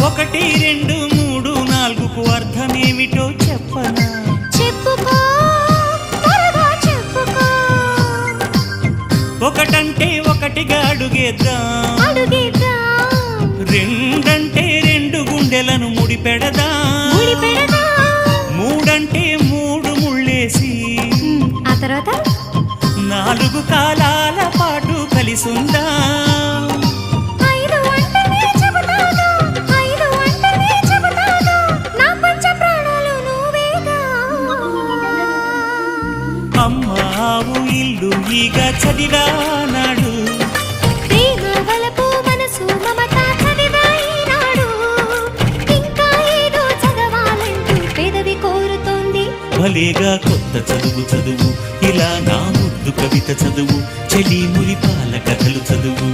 ఒకటి రెండు మూడు నాలుగుకు అర్థమేమిటో చెప్పనా? చెప్పుకో త్వరగా చెప్పుకో. ఒకటంటే ఒకటిగా అడుగేద్దాం, రెండంటే రెండు గుండెలను ముడిపెడదాం, మూడంటే మూడు ముళ్ళేసి ఆ తర్వాత నాలుగు కాలాల పాటు కలిసుందాం. అమ్మావు ఇల్లు ఈగ చదివానాడు, ప్రేమ వలపు మనసు మమత చదివాయినాడు. ఇంకా ఏదో చదవాలంటూ పెదవి కోరుతోంది. భలేగా కొత్త చదువు చదువు, ఇలా నా ముద్దు కవిత చదువు, చెలి మురిపాల కథలు చదువు.